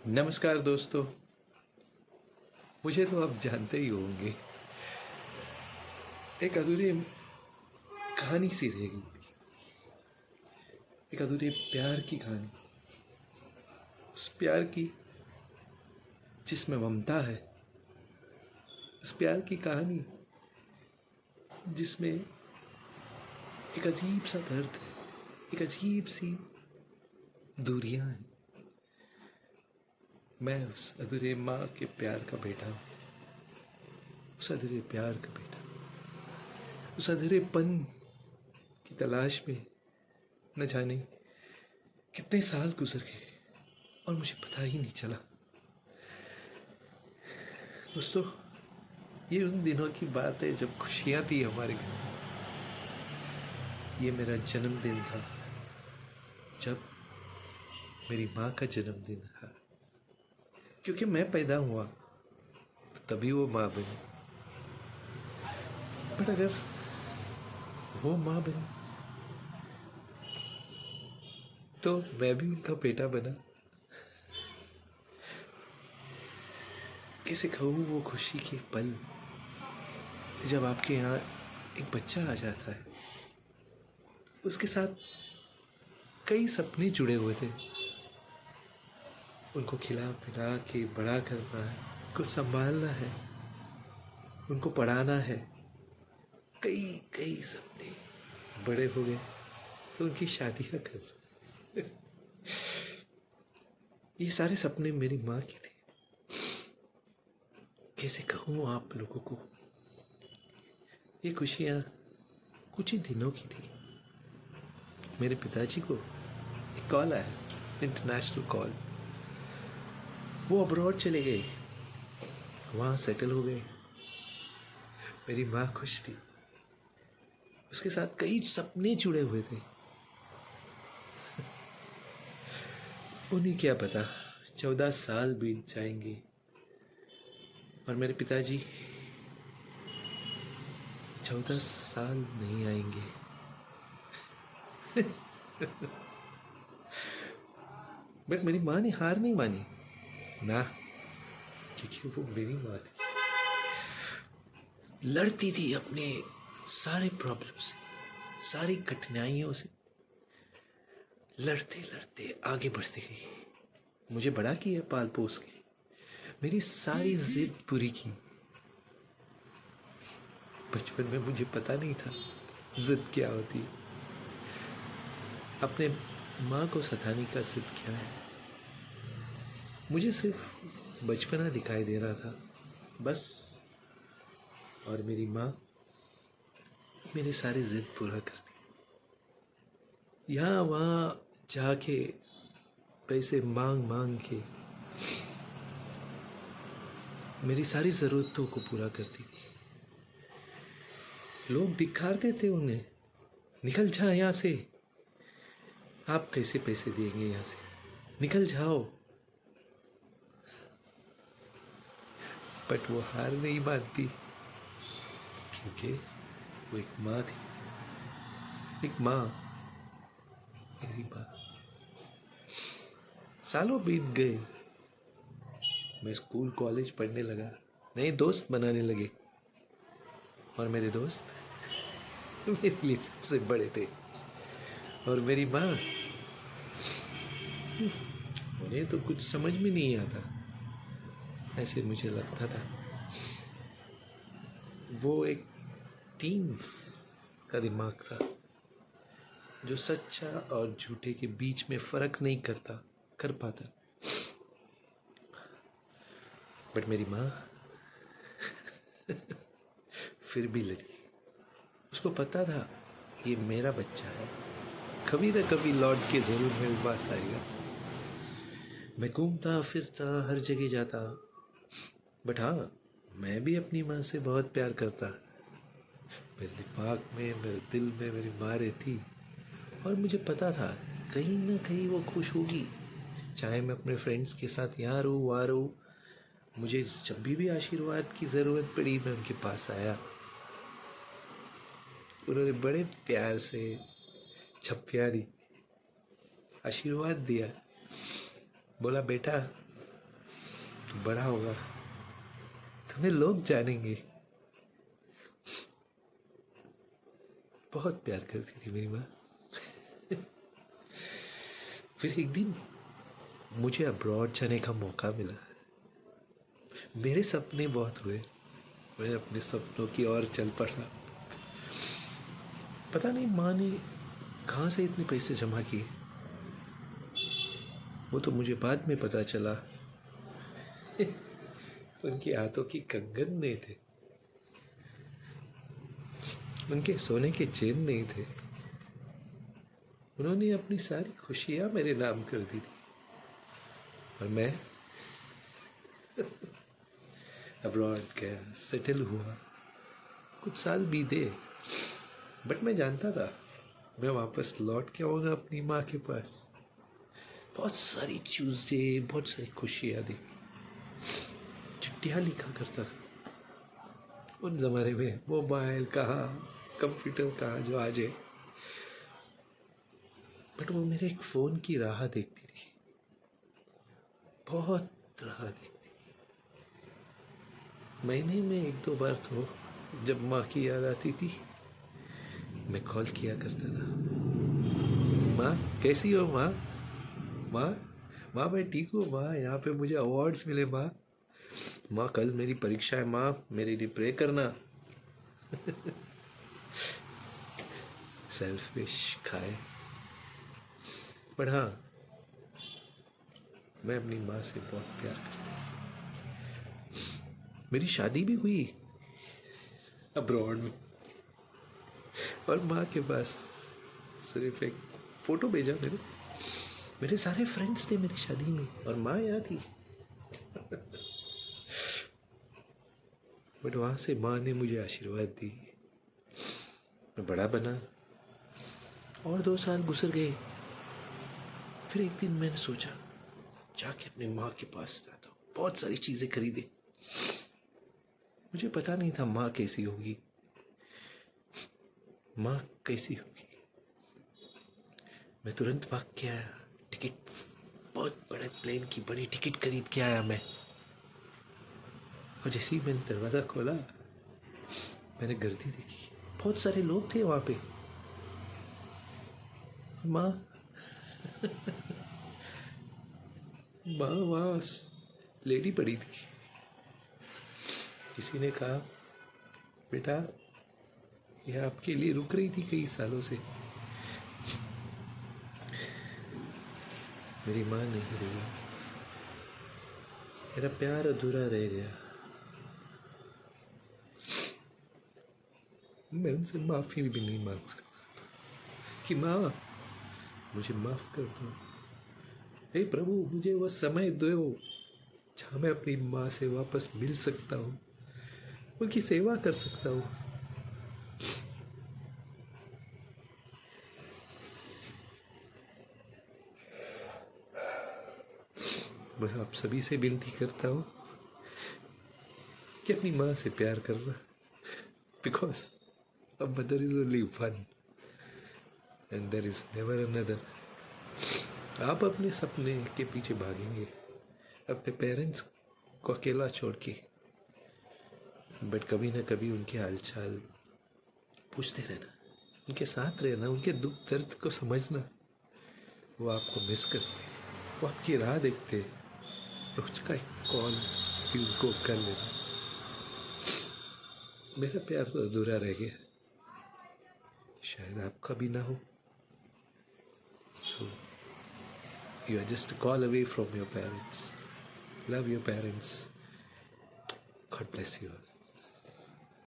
नमस्कार दोस्तों। मुझे तो आप जानते ही होंगे, एक अधूरी कहानी सी रह गई थी। एक अधूरे प्यार की कहानी, उस प्यार की जिसमें ममता है, उस प्यार की कहानी जिसमें एक अजीब सा दर्द है, एक अजीब सी दूरियां हैं। मैं उस अधूरे माँ के प्यार का बेटा हूँ, उस अधूरे प्यार का बेटा, उस अधूरेपन की तलाश में न जाने कितने साल गुजर गए और मुझे पता ही नहीं चला। दोस्तों, ये उन दिनों की बात है जब खुशियां थी हमारे घर में। ये मेरा जन्मदिन था, जब मेरी माँ का जन्मदिन था, क्योंकि मैं पैदा हुआ तभी वो माँ बनी। बट अगर वो माँ बनी तो मैं भी उनका बेटा बना। कैसे कहूँ वो खुशी के पल जब आपके यहाँ एक बच्चा आ जाता है, उसके साथ कई सपने जुड़े हुए थे। उनको खिला पिला के बड़ा करना है, उनको संभालना है, उनको पढ़ाना है। कई कई सपने बड़े हो गए तो उनकी शादियां कर ये सारे सपने मेरी माँ की थी। कैसे कहूँ आप लोगों को, ये खुशियाँ कुछ ही दिनों की थी। मेरे पिताजी को एक कॉल आया, इंटरनेशनल कॉल। वो अब्रॉड चले गए, वहाँ सेटल हो गए। मेरी माँ खुश थी, उसके साथ कई सपने जुड़े हुए थे। उन्हें क्या पता 14 साल बीत जाएंगे और मेरे पिताजी 14 साल नहीं आएंगे। बट मेरी माँ ने हार नहीं मानी ना, क्योंकि वो मेरी माँ थी। लड़ती थी अपने सारे प्रॉब्लम से, सारी कठिनाइयों से, लड़ते लड़ते आगे बढ़ती गई। मुझे बड़ा किया पाल पोस के, मेरी सारी जिद पूरी की। बचपन में मुझे पता नहीं था जिद क्या होती है, अपने माँ को सताने का जिद क्या है। मुझे सिर्फ बचपना दिखाई दे रहा था बस, और मेरी माँ मेरे सारे जिद पूरा करती। यहाँ वहाँ जाके पैसे मांग मांग के मेरी सारी ज़रूरतों को पूरा करती थी। लोग धिक्कारते थे उन्हें, निकल जा यहाँ से, आप कैसे पैसे देंगे यहाँ से, निकल जाओ। बट वो हार नहीं मानती, क्योंकि वो एक माँ थी, एक माँ, मेरी माँ। सालों बीत गए, मैं स्कूल कॉलेज पढ़ने लगा, नए दोस्त बनाने लगे, और मेरे दोस्त मेरे लिए सबसे बड़े थे। और मेरी माँ, उन्हें तो कुछ समझ में नहीं आता, ऐसे मुझे लगता था। वो एक टीन्स का दिमाग था, जो सच्चा और झूठे के बीच में फर्क नहीं कर पाता। बट मेरी माँ फिर भी लड़ी। उसको पता था ये मेरा बच्चा है, कभी ना कभी लौट के जरूर मेरे पास आएगा। मैं घूमता फिरता हर जगह जाता, बट हाँ, मैं भी अपनी माँ से बहुत प्यार करता। मेरे दिमाग में, मेरे दिल में मेरी माँ रहती, और मुझे पता था कहीं ना कहीं वो खुश होगी। चाहे मैं अपने फ्रेंड्स के साथ यहाँ रहूँ वहाँ रहूँ, मुझे जब भी आशीर्वाद की ज़रूरत पड़ी मैं उनके पास आया। उन्होंने बड़े प्यार से छप्पियाँ दी, आशीर्वाद दिया, बोला बेटा बड़ा होगा तुम्हें लोग जानेंगे। बहुत प्यार करती थी मेरी माँ। फिर एक दिन मुझे अब्रॉड जाने का मौका मिला। मेरे सपने बहुत हुए, मैं अपने सपनों की ओर चल पड़ा। पता नहीं माँ ने कहाँ से इतने पैसे जमा किए, वो तो मुझे बाद में पता चला। उनके हाथों की कंगन नहीं थे, उनके सोने के चेन नहीं थे। उन्होंने अपनी सारी खुशियां मेरे नाम कर दी थी, और मैं अब्रॉड गया, सेटल हुआ, कुछ साल बीते, बट मैं जानता था मैं वापस लौट के आऊँगा अपनी माँ के पास। बहुत सारी चीज़ें, बहुत सारी खुशियाँ दी, चिट्ठियाँ लिखा करता था। उन ज़माने में मोबाइल कहाँ, कंप्यूटर कहाँ जो आ जाए, बट वो मेरे एक फ़ोन की राह देखती थी, बहुत राह देखती थी। महीने में 1-2 बार तो जब माँ की याद आती थी, मैं कॉल किया करता था। माँ कैसी हो माँ? माँ माँ मैं ठीक हूँ माँ, यहाँ पे मुझे अवार्ड्स मिले माँ। माँ कल मेरी परीक्षा है माँ, मेरे लिए प्रे करना। सेल्फिश खाए, पर हाँ मैं अपनी माँ से बहुत प्यार करता। मेरी शादी भी हुई अब्रॉड में, और माँ के पास सिर्फ एक फोटो भेजा। मेरे सारे फ्रेंड्स थे मेरी शादी में, और माँ यहाँ थी। बट वहाँ से माँ ने मुझे आशीर्वाद दी, मैं बड़ा बना, और 2 साल गुजर गए। फिर एक दिन मैंने सोचा जाके अपनी माँ के पास जाता हूँ। बहुत सारी चीज़ें खरीदे, मुझे पता नहीं था माँ कैसी होगी, माँ कैसी होगी। मैं तुरंत भाग के आया, टिकट, बहुत बड़े प्लेन की बड़ी टिकट खरीद के आया मैं। और जैसे ही मैंने दरवाज़ा खोला, मैंने गर्दी देखी, बहुत सारे लोग थे वहाँ पे। माँ माँ वहाँ लेडी पड़ी थी। किसी ने कहा बेटा ये आपके लिए रुक रही थी कई सालों से। मेरी माँ नहीं रही, मेरा प्यार अधूरा रह गया। मैं उनसे माफ़ी भी नहीं मांग सकता कि माँ मुझे माफ़ कर दो। हे प्रभु मुझे वो समय दो जहाँ मैं अपनी माँ से वापस मिल सकता हूँ, उनकी सेवा कर सकता हूँ। मैं आप सभी से विनती करता हूँ कि अपनी माँ से प्यार करना, because a mother is only one and there is never another. आप अपने सपने के पीछे भागेंगे अपने पेरेंट्स को अकेला छोड़ के, बट कभी ना कभी उनके हालचाल पूछते रहना, उनके साथ रहना, उनके दुख दर्द को समझना। वो आपको मिस करते, वो आपकी राह देखते, रोज का एक कॉल भी उनको कर लेना। मेरा प्यार तो अधूरा रह गया, शायद आपका भी ना हो। So you are just a call away from your parents. Love your parents. God bless you all.